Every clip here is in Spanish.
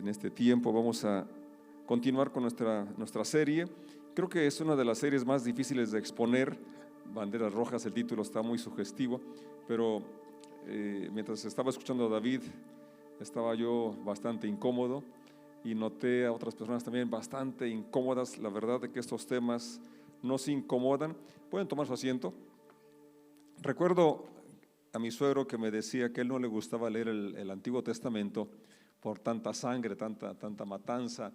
en este tiempo. Vamos a continuar con nuestra serie. Creo que es una de las series más difíciles de exponer. Banderas rojas, el título está muy sugestivo, pero mientras estaba escuchando a David, estaba yo bastante incómodo y noté a otras personas también bastante incómodas. La verdad es que estos temas nos incomodan. Pueden tomar su asiento. Recuerdo a mi suegro que me decía que a él no le gustaba leer el Antiguo Testamento por tanta sangre, tanta matanza.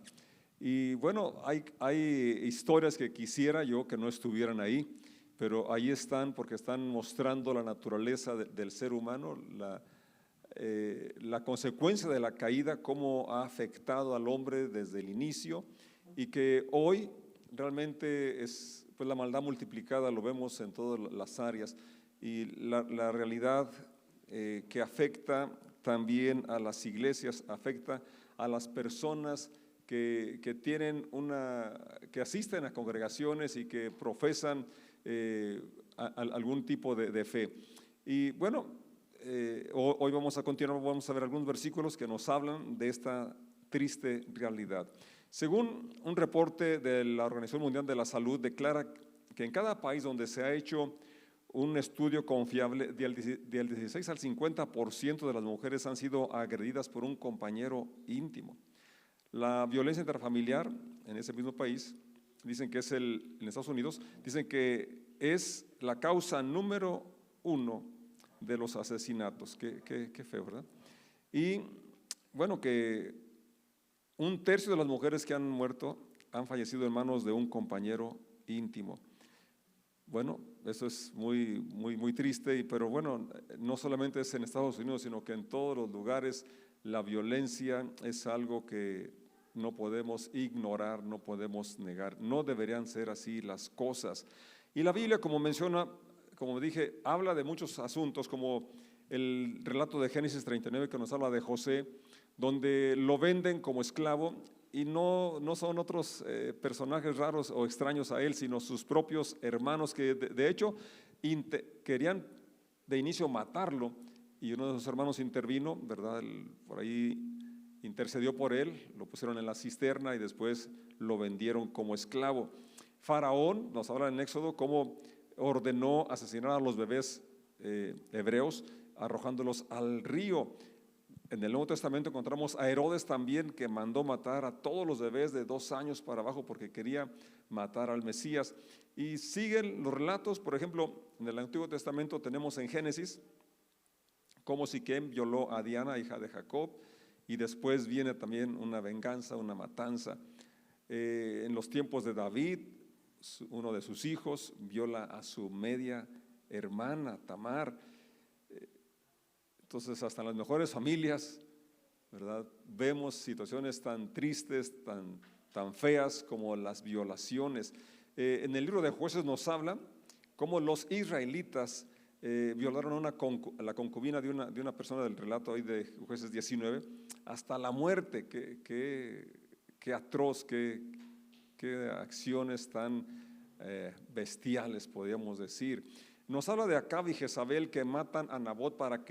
Y bueno, hay historias que quisiera yo que no estuvieran ahí, pero ahí están porque están mostrando la naturaleza del ser humano, la consecuencia de la caída, cómo ha afectado al hombre desde el inicio, y que hoy realmente es pues la maldad multiplicada, lo vemos en todas las áreas, y la realidad que afecta también a las iglesias, afecta a las personas que que asisten a congregaciones y que profesan algún tipo de fe. Y bueno, hoy vamos a continuar, vamos a ver algunos versículos que nos hablan de esta triste realidad. Según un reporte de la Organización Mundial de la Salud, declara que en cada país donde se ha hecho un estudio confiable, del 16 al 50% de las mujeres han sido agredidas por un compañero íntimo. La violencia intrafamiliar en ese mismo país, dicen que en Estados Unidos, dicen que es la causa número 1 de los asesinatos. Qué feo, ¿verdad? Y bueno, que un tercio de las mujeres que han muerto han fallecido en manos de un compañero íntimo. Bueno, eso es muy triste, pero bueno, no solamente es en Estados Unidos, sino que en todos los lugares la violencia es algo que no podemos ignorar, no podemos negar. No deberían ser así las cosas. Y la Biblia, como menciona, como dije, habla de muchos asuntos, como el relato de Génesis 39 que nos habla de José, donde lo venden como esclavo. Y no son otros personajes raros o extraños a él, sino sus propios hermanos que de hecho querían de inicio matarlo, y uno de sus hermanos intervino, ¿verdad? Por ahí intercedió por él, lo pusieron en la cisterna y después lo vendieron como esclavo. Faraón, nos habla en Éxodo, cómo ordenó asesinar a los bebés hebreos arrojándolos al río. En el Nuevo Testamento encontramos a Herodes también, que mandó matar a todos los bebés de 2 años para abajo porque quería matar al Mesías. Y siguen los relatos, por ejemplo, en el Antiguo Testamento tenemos en Génesis cómo Siquem violó a Diana, hija de Jacob, y después viene también una venganza, una matanza. En los tiempos de David, uno de sus hijos viola a su media hermana, Tamar. Entonces, hasta en las mejores familias, ¿verdad?, vemos situaciones tan tristes, tan feas como las violaciones. En el libro de Jueces nos habla cómo los israelitas violaron a la concubina de una persona, del relato ahí de Jueces 19, hasta la muerte. Qué atroz, qué acciones tan bestiales, podríamos decir. Nos habla de Acab y Jezabel, que matan a Nabot para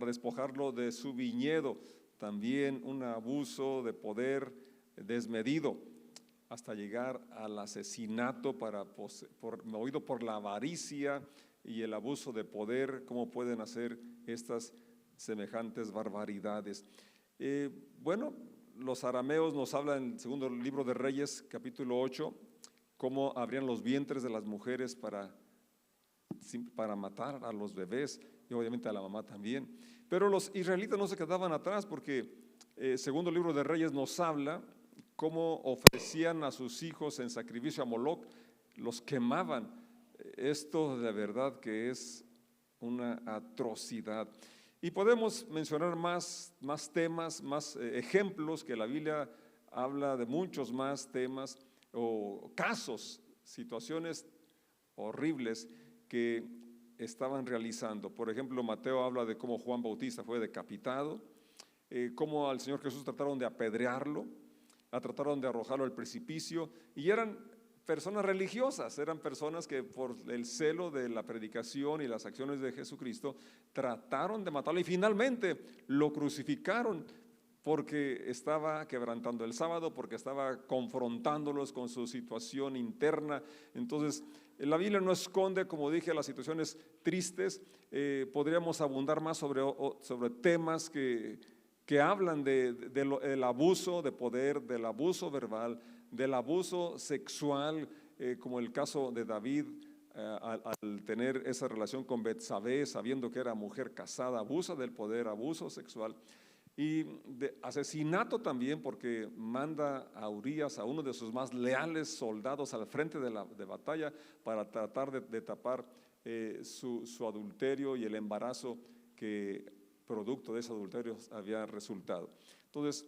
despojarlo de su viñedo. También un abuso de poder desmedido, hasta llegar al asesinato movido por la avaricia y el abuso de poder. ¿Cómo pueden hacer estas semejantes barbaridades? Bueno, los arameos nos hablan en el segundo libro de Reyes, capítulo 8, cómo abrían los vientres de las mujeres para matar a los bebés y obviamente a la mamá también. Pero los israelitas no se quedaban atrás, porque segundo libro de Reyes nos habla cómo ofrecían a sus hijos en sacrificio a Moloc, los quemaban. Esto de verdad que es una atrocidad. Y podemos mencionar más temas, más ejemplos, que la Biblia habla de muchos más temas o casos, situaciones horribles que estaban realizando. Por ejemplo, Mateo habla de cómo Juan Bautista fue decapitado, cómo al Señor Jesús trataron de apedrearlo, trataron de arrojarlo al precipicio, y eran personas religiosas, eran personas que por el celo de la predicación y las acciones de Jesucristo trataron de matarlo, y finalmente lo crucificaron. porque estaba quebrantando el sábado, porque estaba confrontándolos con su situación interna. Entonces, la Biblia no esconde, como dije, las situaciones tristes. Podríamos abundar más sobre temas que hablan del abuso de poder, del abuso verbal, del abuso sexual, como el caso de David, al tener esa relación con Betsabé, sabiendo que era mujer casada, abusa del poder, abuso sexual. Y de asesinato también, porque manda a Urías, a uno de sus más leales soldados, al frente de batalla para tratar de tapar su adulterio y el embarazo que producto de ese adulterio había resultado. Entonces,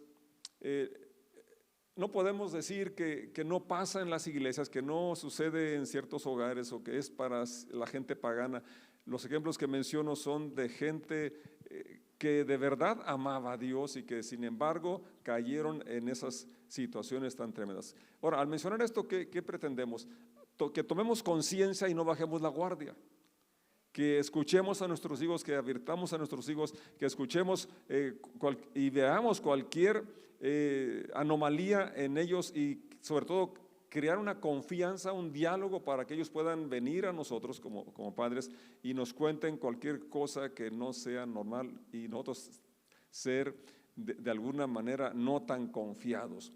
no podemos decir que no pasa en las iglesias, que no sucede en ciertos hogares o que es para la gente pagana. Los ejemplos que menciono son de gente que de verdad amaba a Dios y que sin embargo cayeron en esas situaciones tan tremendas. Ahora, al mencionar esto, ¿qué pretendemos? Que tomemos conciencia y no bajemos la guardia. Que escuchemos a nuestros hijos, que advirtamos a nuestros hijos, que escuchemos y veamos cualquier anomalía en ellos y sobre todo crear una confianza, un diálogo para que ellos puedan venir a nosotros como padres y nos cuenten cualquier cosa que no sea normal y nosotros ser de alguna manera no tan confiados.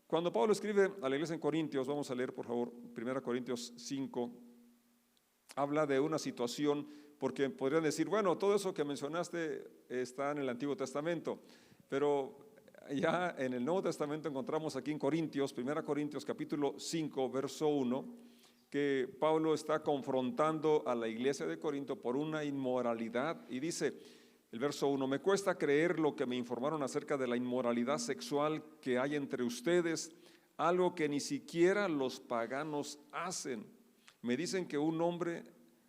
Cuando Pablo escribe a la iglesia en Corintios, vamos a leer por favor 1 Corintios 5, habla de una situación, porque podrían decir, bueno, todo eso que mencionaste está en el Antiguo Testamento, pero ya en el Nuevo Testamento encontramos aquí en Corintios, 1 Corintios capítulo 5, verso 1, que Pablo está confrontando a la iglesia de Corinto por una inmoralidad y dice, el verso 1, me cuesta creer lo que me informaron acerca de la inmoralidad sexual que hay entre ustedes, algo que ni siquiera los paganos hacen. Me dicen que un hombre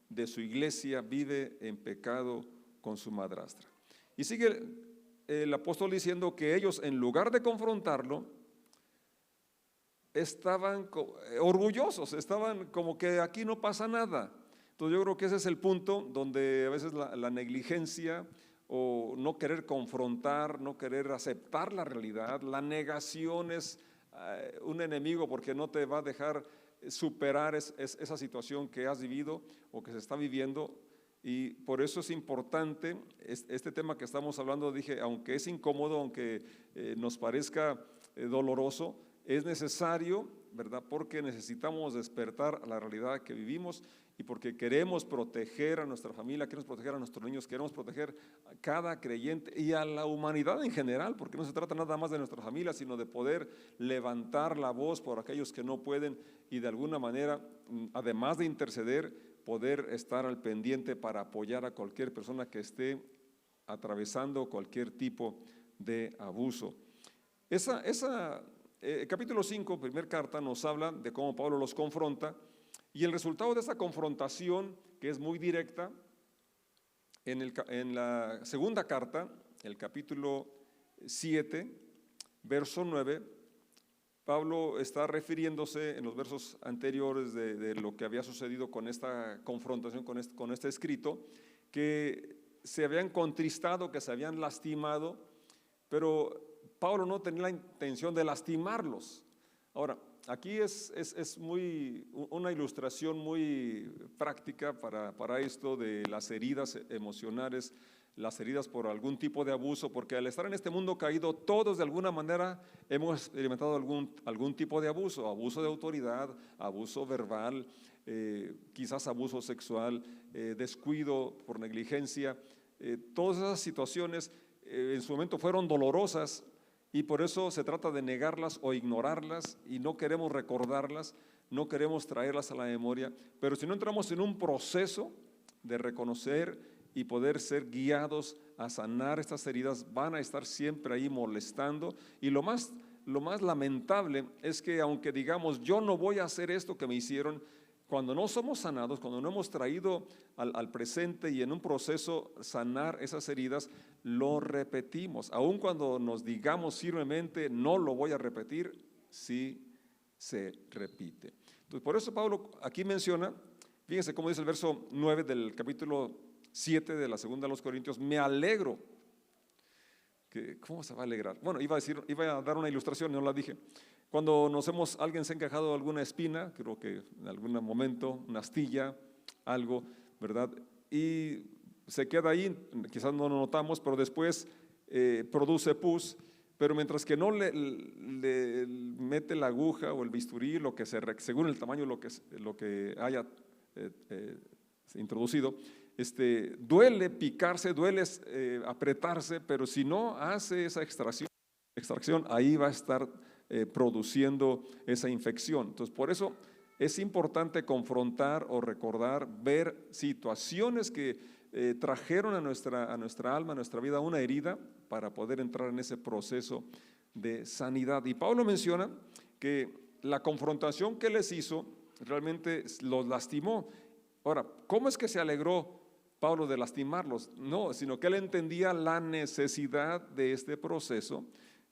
de su iglesia vive en pecado con su madrastra. Y sigue el apóstol diciendo que ellos, en lugar de confrontarlo, estaban orgullosos, estaban como que aquí no pasa nada. Entonces yo creo que ese es el punto donde a veces la negligencia o no querer confrontar, no querer aceptar la realidad, la negación es un enemigo porque no te va a dejar superar esa situación que has vivido o que se está viviendo. Y por eso es importante este tema que estamos hablando. Dije, aunque es incómodo, aunque nos parezca doloroso, es necesario, ¿verdad? Porque necesitamos despertar a la realidad que vivimos y porque queremos proteger a nuestra familia, queremos proteger a nuestros niños, queremos proteger a cada creyente y a la humanidad en general, porque no se trata nada más de nuestra familia, sino de poder levantar la voz por aquellos que no pueden y de alguna manera, además de interceder, poder estar al pendiente para apoyar a cualquier persona que esté atravesando cualquier tipo de abuso. Capítulo 5, primera carta, nos habla de cómo Pablo los confronta y el resultado de esa confrontación, que es muy directa, en la segunda carta, el capítulo 7, verso 9, Pablo está refiriéndose en los versos anteriores de lo que había sucedido con esta confrontación, con este escrito, que se habían contristado, que se habían lastimado, pero Pablo no tenía la intención de lastimarlos. Ahora, aquí es una ilustración muy práctica para esto de las heridas emocionales, las heridas por algún tipo de abuso, porque al estar en este mundo caído, todos de alguna manera hemos experimentado algún tipo de abuso, abuso de autoridad, abuso verbal, quizás abuso sexual, descuido por negligencia. Todas esas situaciones en su momento fueron dolorosas y por eso se trata de negarlas o ignorarlas y no queremos recordarlas, no queremos traerlas a la memoria, pero si no entramos en un proceso de reconocer y poder ser guiados a sanar estas heridas, van a estar siempre ahí molestando. Y lo más lamentable es que aunque digamos yo no voy a hacer esto que me hicieron, cuando no somos sanados, cuando no hemos traído al presente y en un proceso sanar esas heridas, lo repetimos. Aun cuando nos digamos firmemente no lo voy a repetir, sí se repite. Entonces por eso Pablo aquí menciona, fíjense cómo dice el verso 9 del capítulo 7 de la segunda de los Corintios, me alegro ¿Cómo se va a alegrar? Bueno, iba a dar una ilustración, no la dije. Cuando alguien se ha encajado alguna espina, creo que en algún momento, una astilla, algo, ¿verdad? Y se queda ahí, quizás no lo notamos, pero después produce pus, pero mientras que no le mete la aguja o el bisturí, según el tamaño lo que haya introducido, duele picarse, duele apretarse, pero si no hace esa extracción, ahí va a estar produciendo esa infección. Entonces, por eso es importante confrontar o recordar, ver situaciones que trajeron a nuestra alma, a nuestra vida, una herida para poder entrar en ese proceso de sanidad. Y Pablo menciona que la confrontación que les hizo realmente los lastimó. Ahora, ¿cómo es que se alegró Pablo de lastimarlos? No, sino que él entendía la necesidad de este proceso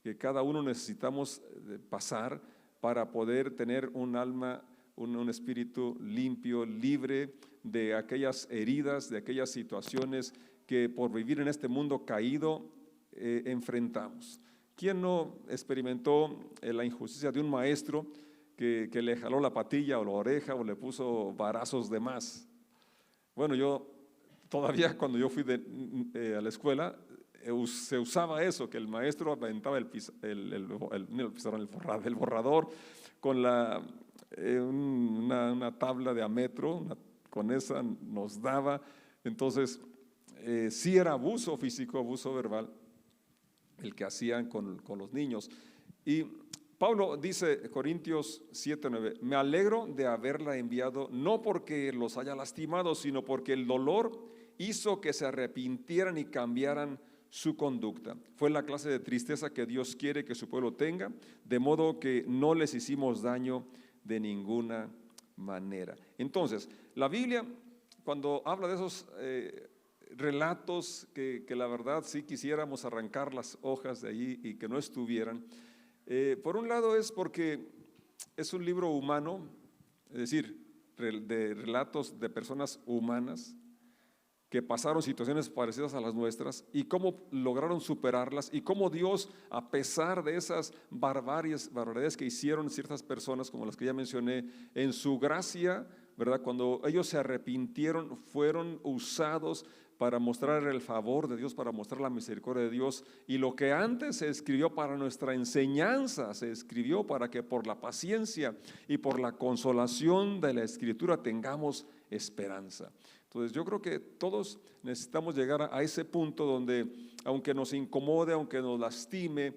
que cada uno necesitamos pasar para poder tener un alma, un espíritu limpio, libre de aquellas heridas, de aquellas situaciones que por vivir en este mundo caído enfrentamos. ¿Quién no experimentó la injusticia de un maestro que le jaló la patilla o la oreja o le puso varazos de más? Bueno, yo todavía cuando yo fui a la escuela, se usaba eso, que el maestro aventaba el borrador con una tabla de a metro, con esa nos daba. Entonces, sí era abuso físico, abuso verbal, el que hacían con los niños. Y Pablo dice, Corintios 7:9, me alegro de haberla enviado, no porque los haya lastimado, sino porque el dolor hizo que se arrepintieran y cambiaran su conducta. Fue la clase de tristeza que Dios quiere que su pueblo tenga, de modo que no les hicimos daño de ninguna manera. Entonces, la Biblia, cuando habla de esos relatos que la verdad sí quisiéramos arrancar las hojas de allí y que no estuvieran, por un lado es porque es un libro humano, es decir, de relatos de personas humanas que pasaron situaciones parecidas a las nuestras y cómo lograron superarlas y cómo Dios, a pesar de esas barbaridades que hicieron ciertas personas, como las que ya mencioné, en su gracia, ¿verdad? Cuando ellos se arrepintieron, fueron usados para mostrar el favor de Dios, para mostrar la misericordia de Dios, y lo que antes se escribió para nuestra enseñanza, se escribió para que por la paciencia y por la consolación de la Escritura tengamos esperanza. Entonces yo creo que todos necesitamos llegar a ese punto donde, aunque nos incomode, aunque nos lastime,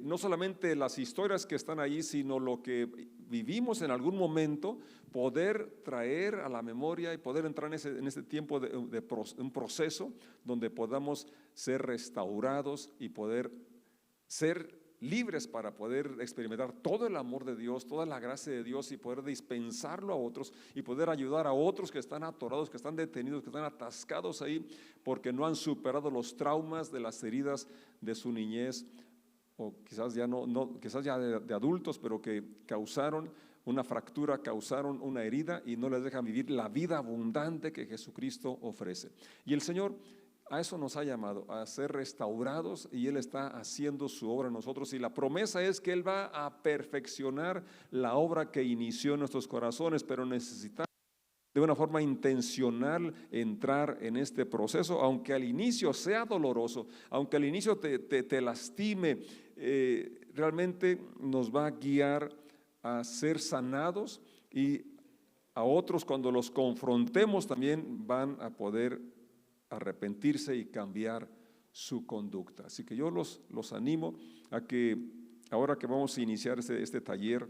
no solamente las historias que están ahí, sino lo que vivimos en algún momento, poder traer a la memoria y poder entrar en ese tiempo de un proceso donde podamos ser restaurados y poder ser libres para poder experimentar todo el amor de Dios, toda la gracia de Dios y poder dispensarlo a otros y poder ayudar a otros que están atorados, que están detenidos, que están atascados ahí porque no han superado los traumas de las heridas de su niñez, o quizás ya quizás ya de adultos, pero que causaron una fractura, causaron una herida y no les dejan vivir la vida abundante que Jesucristo ofrece. Y el Señor a eso nos ha llamado, a ser restaurados, y Él está haciendo su obra en nosotros, y la promesa es que Él va a perfeccionar la obra que inició en nuestros corazones, pero necesitamos de una forma intencional entrar en este proceso, aunque al inicio sea doloroso, aunque al inicio te lastime, realmente nos va a guiar a ser sanados, y a otros cuando los confrontemos también van a poder arrepentirse y cambiar su conducta. Así que yo los animo a que ahora que vamos a iniciar este taller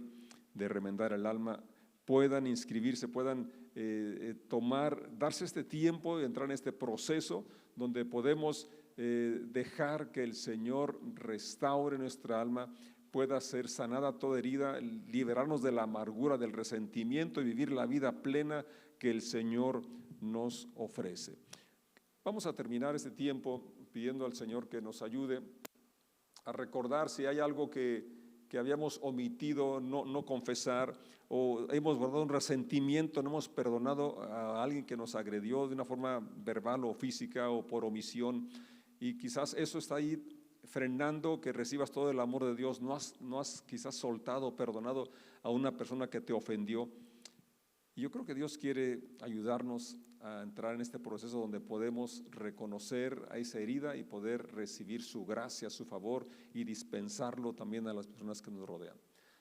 de remendar el alma, puedan inscribirse, puedan darse este tiempo y entrar en este proceso donde podemos dejar que el Señor restaure nuestra alma, pueda ser sanada toda herida, liberarnos de la amargura, del resentimiento y vivir la vida plena que el Señor nos ofrece. Vamos a terminar este tiempo pidiendo al Señor que nos ayude a recordar si hay algo que habíamos omitido, no confesar, o hemos guardado un resentimiento, no hemos perdonado a alguien que nos agredió de una forma verbal o física o por omisión, y quizás eso está ahí frenando que recibas todo el amor de Dios, no has quizás soltado, perdonado a una persona que te ofendió. Y yo creo que Dios quiere ayudarnos a entrar en este proceso donde podemos reconocer a esa herida y poder recibir su gracia, su favor y dispensarlo también a las personas que nos rodean.